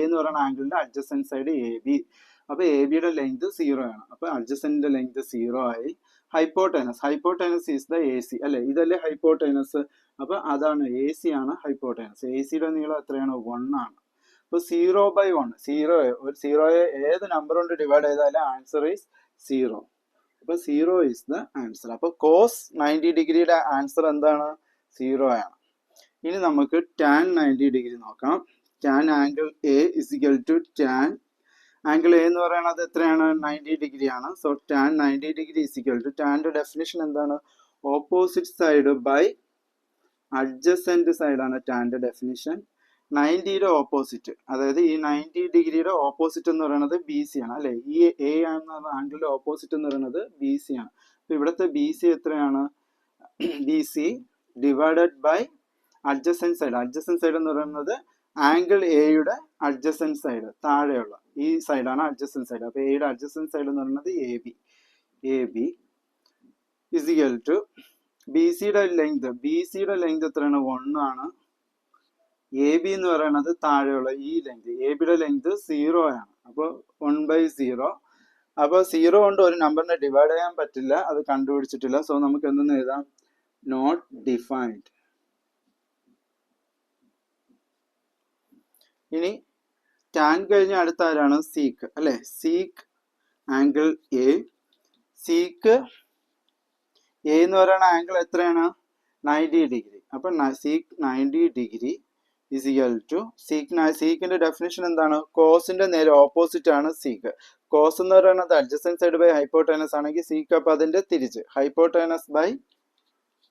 എന്ന് പറയുന്ന ആംഗിളിന്റെ അഡ്ജസന്റ് സൈഡ് എ ബി. അപ്പൊ എ ബിയുടെ ലെങ്ത് 0 ആണ്. അപ്പൊ അഡ്ജസന്റിന്റെ ലെങ്ത് 0 ആയി. ഹൈപ്പോട്ടേനസ് ഈസ് ദ എ സി അല്ലെ. ഇതല്ലേ ഹൈപ്പോട്ടേനസ്. അപ്പൊ അതാണ് എ സി ആണ് ഹൈപ്പോട്ടേനസ്. എ സിയുടെ നീളം എത്രയാണ്? 1 ആണ്. അപ്പൊ 0/1, 0യെ ഏത് നമ്പർ കൊണ്ട് ഡിവൈഡ് ചെയ്താലും ആൻസർ ഈസ് 0. അപ്പൊ 0 ഈസ് ദ ആൻസർ. അപ്പൊ കോസ് 90 ഡിഗ്രിയുടെ ആൻസർ എന്താണ്? 0 ആണ്. ഇനി നമുക്ക് ടാൻ 90 ഡിഗ്രി നോക്കാം. Tan angle A is equal to tan angle A എന്ന് പറയുന്നത് എത്രയാണ്? 90 ഡിഗ്രി ആണ്. So tan 90 degree is equal to, ടാന്റെ ഡെഫിനിഷൻ എന്താണ്? Opposite side by adjacent side ആണ് ടാന്റെ ഡെഫിനിഷൻ. 90യുടെ ഓപ്പോസിറ്റ്, അതായത് ഈ 90 ഡിഗ്രിയുടെ ഓപ്പോസിറ്റ് എന്ന് പറയുന്നത് ബി സി ആണ് അല്ലെ. ഈ എ എന്ന ആംഗിളിന്റെ ഓപ്പോസിറ്റ് എന്ന് പറയുന്നത് ബി സി ആണ്. അപ്പൊ ഇവിടുത്തെ ബി സി എത്രയാണ്? B C divided by adjacent side. Adjacent side എന്ന് പറയുന്നത് ആംഗിൾ എയുടെ അഡ്ജസന്റ് സൈഡ്, താഴെയുള്ള ഈ സൈഡാണ് അഡ്ജസന്റ് സൈഡ്. അപ്പൊ എയുടെ അഡ്ജസന്റ് സൈഡ് എന്ന് പറയുന്നത് A B. A B is equal to, B സിയുടെ ലെങ്ത് എത്രയാണ്? 1 ആണ്. എ ബി എന്ന് പറയുന്നത് താഴെയുള്ള ഈ ലെങ്ത്, എ ബിയുടെ ലെങ്ത് 0 ആണ്. അപ്പൊ 1/0. അപ്പൊ 0 കൊണ്ട് ഒരു നമ്പറിനെ ഡിവൈഡ് ചെയ്യാൻ പറ്റില്ല, അത് കണ്ടുപിടിച്ചിട്ടില്ല. സോ നമുക്ക് എന്തെന്ന് എഴുതാം? Not defined. ഇനി ടാൻ കഴിഞ്ഞ അടുത്ത ആരാണ്? സീക്ക് അല്ലെ. Sec angle A. Sec A എന്ന് പറയുന്ന ആംഗിൾ എത്രയാണ്? 90 ഡിഗ്രി. അപ്പൊ sec 90 degree is equal to, സീക്കിന്റെ ഡെഫിനിഷൻ എന്താണ്? കോസിന്റെ നേരെ ഓപ്പോസിറ്റ് ആണ് സീക്ക്. കോസ് എന്ന് പറയുന്നത് അഡ്ജസന്റ് സൈഡ് ബൈ ഹൈപ്പോട്ടേനസ് ആണെങ്കിൽ സീക്ക് അപ്പൊ അതിന്റെ തിരിച്ച് ഹൈപ്പോട്ടേനസ് ബൈ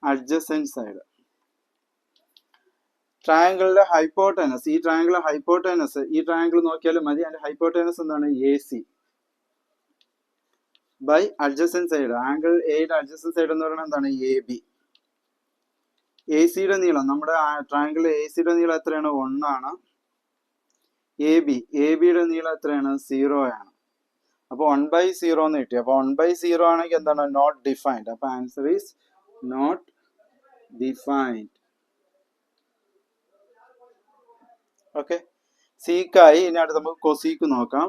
അഡ്ജസന്റ് സൈഡ്. ട്രയാങ്കിളിലെ ഹൈപ്പോട്ടേനസ്, ഈ ട്രയാങ്കിളിലെ ഹൈപ്പോട്ടേനസ്, ഈ ട്രയാങ്കിൾ നോക്കിയാലും മതി. അതിന്റെ ഹൈപ്പോട്ടേനസ് എന്താണ്? A C by adjacent side. Angle എയുടെ അഡ്ജസന്റ് സൈഡ് എന്ന് പറയുന്നത് എന്താണ്? A B. എ സിയുടെ നീളം, നമ്മുടെ ട്രയാങ്കിൾ എ സിയുടെ നീളം എത്രയാണ്? 1 ആണ്. എ ബിയുടെ നീളം എത്രയാണ്? 0 ആണ്. അപ്പൊ 1/0 എന്ന് കിട്ടി. അപ്പൊ 1/0 ആണെങ്കിൽ എന്താണ്? Not defined. അപ്പൊ answer is not defined. Okay, സീക്കായി. ഇനി അടുത്ത് നമുക്ക് കൊസീക്ക് നോക്കാം.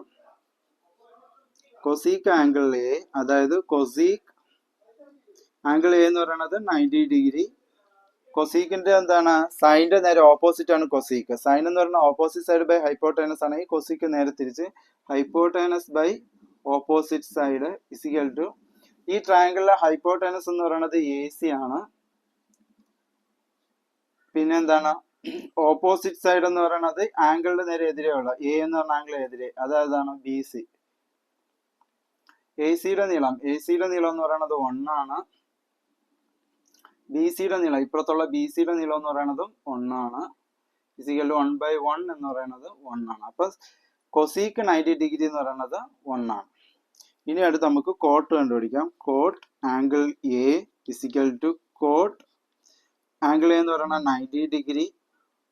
കൊസീക്ക് ആംഗിൾ എ, അതായത് കൊസീക്ക് ആംഗിൾ എ എന്ന് പറയുന്നത് 90 ഡിഗ്രി. കൊസീക്കിന്റെ എന്താണ് സൈനിന്റെ നേരെ ഓപ്പോസിറ്റ് ആണ് കൊസീക്ക്. സൈൻ എന്ന് പറഞ്ഞാൽ ഓപ്പോസിറ്റ് സൈഡ് ബൈ ഹൈപ്പോട്ടൈനസ് ആണെങ്കിൽ കൊസീക്ക് നേരെ തിരിച്ച് hypotenuse by opposite side is equal to ഈ ട്രയാങ്കിളിലെ ഹൈപ്പോട്ടൈനസ് എന്ന് പറയുന്നത് AC ആണ്. പിന്നെ എന്താണ് ഓപ്പോസിറ്റ് സൈഡ് എന്ന് പറയുന്നത് ആംഗിളിന്റെ നേരെ എതിരെയുള്ള A എന്ന് പറഞ്ഞ ആംഗിൾ എതിരെ അതായതാണ് BC. AC-യുടെ നീളം എന്ന് പറയുന്നത് 1 ആണ്. BC-യുടെ നീളം ഇപ്പുറത്തുള്ള BC-യുടെ നീളം എന്ന് പറയുന്നത് 1 ആണ്. ഇസിക്കൽ 1/1 എന്ന് പറയുന്നത് 1 ആണ്. അപ്പൊ കൊസീക്ക് 90 ഡിഗ്രി എന്ന് പറയുന്നത് 1 ആണ്. ഇനി അടുത്ത് നമുക്ക് കോട്ട് കണ്ടുപിടിക്കാം. Cot angle A is equal to cot angle A എന്ന് പറയുന്നത് 90 ഡിഗ്രി.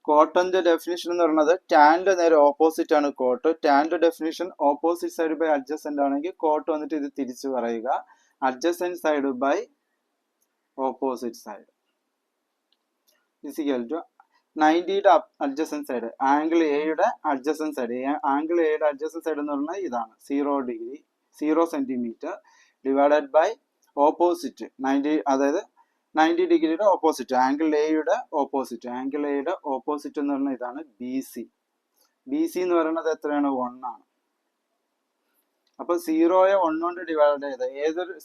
കോട്ടന്റെ ഡെഫിനിഷൻ എന്ന് പറയുന്നത് ടാന്റെ നേരെ ഓപ്പോസിറ്റ് ആണ് കോട്ട്. ടാന്റെ definition opposite side by adjacent ആണെങ്കിൽ കോട്ട് വന്നിട്ട് ഇത് തിരിച്ചു പറയുക adjacent side by opposite side is equal to 90യുടെ അഡ്ജസന്റ് സൈഡ് ആംഗിൾ എയുടെ അഡ്ജസന്റ് സൈഡ്. ആംഗിൾ എയുടെ അഡ്ജസന്റ് സൈഡ് എന്ന് പറഞ്ഞാൽ ഇതാണ് 0 സെന്റിമീറ്റർ ഡിവൈഡഡ് ബൈ ഓപ്പോസിറ്റ് 90, അതായത് 90 ഡിഗ്രിയുടെ ഓപ്പോസിറ്റ് ആംഗിൾ എയുടെ ഓപ്പോസിറ്റ്. ആംഗിൾ എയുടെ ഓപ്പോസിറ്റ് എന്ന് പറഞ്ഞാൽ ഇതാണ് BC. BC എന്ന് പറയുന്നത് എത്രയാണ് 1 ആണ്. അപ്പൊ 0യെ 1 കൊണ്ട് ഡിവൈഡ്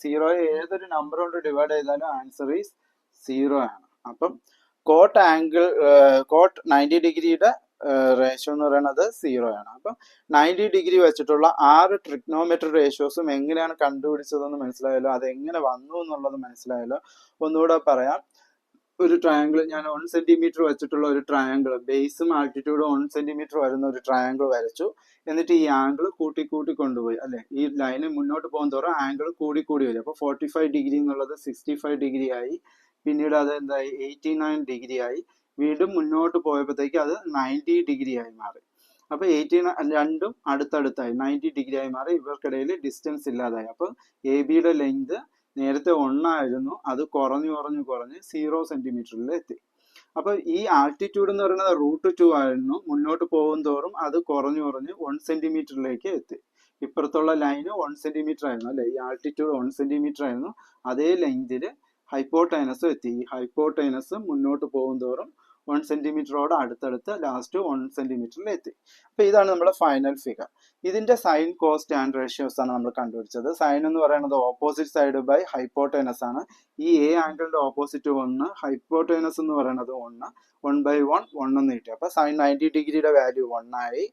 ചെയ്താൽ ഏതൊരു നമ്പർ കൊണ്ട് ഡിവൈഡ് ചെയ്താലും ആൻസർ ഈസ് 0 ആണ്. അപ്പം കോട്ട് 90 ഡിഗ്രിയുടെ റേഷ്യോ എന്ന് പറയുന്നത് 0 ആണ്. അപ്പം 90 ഡിഗ്രി വെച്ചിട്ടുള്ള 6 ട്രിഗ്നോമെട്രി റേഷ്യോസും എങ്ങനെയാണ് കണ്ടുപിടിച്ചതെന്ന് മനസ്സിലായല്ലോ. അത് എങ്ങനെ വന്നു എന്നുള്ളത് മനസ്സിലായല്ലോ. ഒന്നുകൂടെ പറയാം. ഒരു ട്രയാങ്കിൾ ഞാൻ 1 സെന്റിമീറ്റർ വെച്ചിട്ടുള്ള ഒരു ട്രയാങ്കിൾ ബേസും ആൾട്ടിറ്റ്യൂഡും 1 സെന്റിമീറ്റർ വരുന്ന ഒരു ട്രയാങ്കിൾ വരച്ചു. എന്നിട്ട് ഈ ആംഗിൾ കൂട്ടി കൊണ്ടുപോയി അല്ലെ. ഈ ലൈന് മുന്നോട്ട് പോകുന്നതോറും ആംഗിൾ കൂടി വരും. അപ്പൊ 45 ഡിഗ്രി എന്നുള്ളത് 65 ഡിഗ്രി ആയി. പിന്നീട് അത് എന്തായി 89 ഡിഗ്രി ആയി. വീണ്ടും മുന്നോട്ട് പോയപ്പോഴത്തേക്ക് അത് 90 ഡിഗ്രി ആയി മാറി. അപ്പൊ 89 രണ്ടും അടുത്തടുത്തായി 90 ഡിഗ്രി ആയി മാറി. ഇവർക്കിടയിൽ ഡിസ്റ്റൻസ് ഇല്ലാതായി. അപ്പൊ AB-യുടെ ലെങ്ത് നേരത്തെ 1 ആയിരുന്നു, അത് കുറഞ്ഞു 0 സെന്റിമീറ്ററിൽ എത്തി. അപ്പൊ ഈ ആൾട്ടിറ്റ്യൂഡ് എന്ന് പറയുന്നത് √2 ആയിരുന്നു. മുന്നോട്ട് പോകും തോറും അത് കുറഞ്ഞു 1 സെന്റിമീറ്ററിലേക്ക് എത്തി. ഇപ്പുറത്തുള്ള ലൈന് 1 സെന്റിമീറ്റർ ആയിരുന്നു അല്ലെ. ഈ ആൾട്ടിറ്റ്യൂഡ് 1 സെന്റിമീറ്റർ ആയിരുന്നു. അതേ ലെങ്തില് ഹൈപ്പോട്ടൈനസും എത്തി. ഈ ഹൈപ്പോട്ടൈനസ് മുന്നോട്ട് പോകും തോറും 1 സെന്റിമീറ്ററോട് അടുത്തടുത്ത് ലാസ്റ്റ് 1 സെന്റിമീറ്ററിൽ എത്തി. അപ്പൊ ഇതാണ് നമ്മുടെ ഫൈനൽ ഫിഗർ. ഇതിന്റെ സൈൻ കോസ് ടാൻ റേഷ്യോസ് ആണ് നമ്മൾ കണ്ടുപിടിച്ചത്. സൈൻ എന്ന് പറയുന്നത് ഓപ്പോസിറ്റ് സൈഡ് ബൈ ഹൈപ്പോട്ടൈനസ് ആണ്. ഈ A ആംഗിളിന്റെ ഓപ്പോസിറ്റ് 1, ഹൈപ്പോട്ടൈനസ് എന്ന് പറയുന്നത് 1/1 എന്ന് കിട്ടി. അപ്പൊ സൈൻ 90 ഡിഗ്രിയുടെ വാല്യൂ 1 ആയി.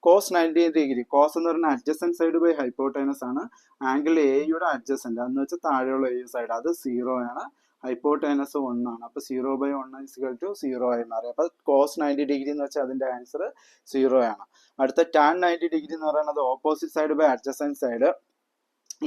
കോസ് 90 ഡിഗ്രി, കോസ് എന്ന് പറയുന്നത് അഡ്ജസന്റ് സൈഡ് ബൈ ഹൈപ്പോട്ടൈനസ് ആണ്. ആംഗിൾ എയുടെ അഡ്ജസന്റ് എന്ന് വെച്ചാൽ താഴെയുള്ള A സൈഡ് അത് 0 ആണ്. ഹൈപ്പോട്ടൈനസ് 1 ആണ്. അപ്പൊ 0/1 0 ആയി മാറി. അപ്പൊ കോസ് 90 ഡിഗ്രി എന്ന് വെച്ചാൽ അതിന്റെ ആൻസർ 0 ആണ്. അടുത്ത ടാൻ 90 ഡിഗ്രി എന്ന് പറയുന്നത് opposite side by adjacent side.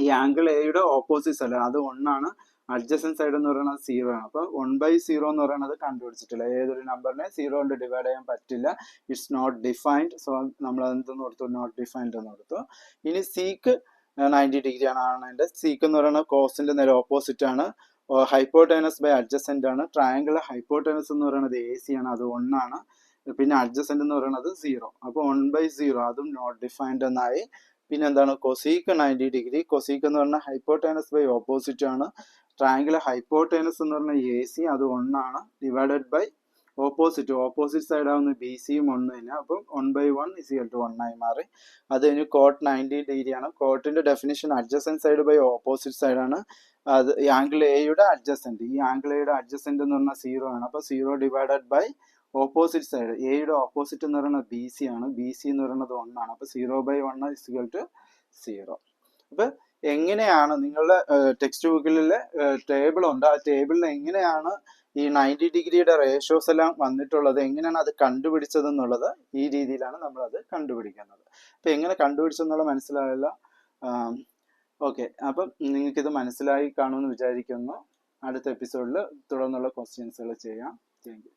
ഈ ആംഗിൾ എയുടെ ഓപ്പോസിറ്റ് സൈഡ് അത് 1 ആണ്. അഡ്ജസന്റ് സൈഡ് എന്ന് പറയുന്നത് 0 ആണ്. അപ്പൊ 1/0 എന്ന് പറയുന്നത് കണ്ടുപിടിച്ചിട്ടില്ല. ഏതൊരു നമ്പറിനെ 0 കൊണ്ട് ഡിവൈഡ് ചെയ്യാൻ പറ്റില്ല. It's not defined. സോ നമ്മൾ എന്തെന്ന് കൊടുത്തു, നോട്ട് ഡിഫൈൻഡ് എന്ന് കൊടുത്തു. ഇനി സീക്ക് 90 ഡിഗ്രി ആണ് അതിന്റെ. സീക്ക് എന്ന് പറയുന്നത് കോസിന്റെ നേരെ ഓപ്പോസിറ്റ് ആണ്. ഹൈപ്പോട്ടൈനസ് ബൈ അഡ്ജസന്റ് ആണ്. ട്രയാങ്കിൾ ഹൈപ്പോട്ടൈനസ് എന്ന് പറയുന്നത് AC ആണ്, അത് 1 ആണ്. പിന്നെ അഡ്ജസന്റ് എന്ന് പറയുന്നത് 0. അപ്പൊ 1/0 അതും നോട്ട് ഡിഫൈൻഡ് എന്നായി. പിന്നെ എന്താണ് കൊസീക്ക് 90 ഡിഗ്രി. കൊസീക്ക് എന്ന് പറഞ്ഞാൽ ഹൈപ്പോട്ടൈനസ് ബൈ ഓപ്പോസിറ്റ് ആണ്. ട്രയാങ്കിൾ ഹൈപ്പോട്ടൈനസ് എന്ന് പറഞ്ഞാൽ AC അത് 1 ആണ്. ഡിവൈഡഡ് ബൈ ഓപ്പോസിറ്റ് സൈഡ് ആവുന്ന BCയും 1 തന്നെ. അപ്പം 1/1 1 ആയി മാറി. അത് കഴിഞ്ഞ് കോട്ട് 90 ഡിഗ്രി ആണ്. കോട്ടിന്റെ definition adjacent side by opposite side ആണ്. അത് ആംഗിൾ എയുടെ അഡ്ജസന്റ്. ഈ ആംഗിൾ എയുടെ അഡ്ജസന്റ് എന്ന് പറഞ്ഞാൽ 0 ആണ്. അപ്പൊ 0 ഡിവൈഡഡ് ബൈ ഓപ്പോസിറ്റ് സൈഡ്. എയുടെ ഓപ്പോസിറ്റ് എന്ന് പറയുന്നത് BC ആണ്. BC എന്ന് പറയുന്നത് 1 ആണ്. അപ്പൊ 0/1 0. അപ്പൊ എങ്ങനെയാണ് നിങ്ങളുടെ ടെക്സ്റ്റ് ബുക്കിലെ ടേബിൾ ഉണ്ട്, ആ ടേബിളിൽ എങ്ങനെയാണ് ഈ 90 ഡിഗ്രിയുടെ റേഷ്യോസ് എല്ലാം വന്നിട്ടുള്ളത്, എങ്ങനെയാണ് അത് കണ്ടുപിടിച്ചത് എന്നുള്ളത് ഈ രീതിയിലാണ് നമ്മൾ അത് കണ്ടുപിടിക്കുന്നത്. അപ്പൊ എങ്ങനെ കണ്ടുപിടിച്ചെന്നുള്ളത് മനസ്സിലായല്ലോ. ഓക്കെ, അപ്പം നിങ്ങൾക്കിത് മനസ്സിലായി കാണുമെന്ന് വിചാരിക്കുന്നു. അടുത്ത എപ്പിസോഡിൽ തുടർന്നുള്ള ക്വസ്റ്റ്യൻസുകൾ ചെയ്യാം. Thank you.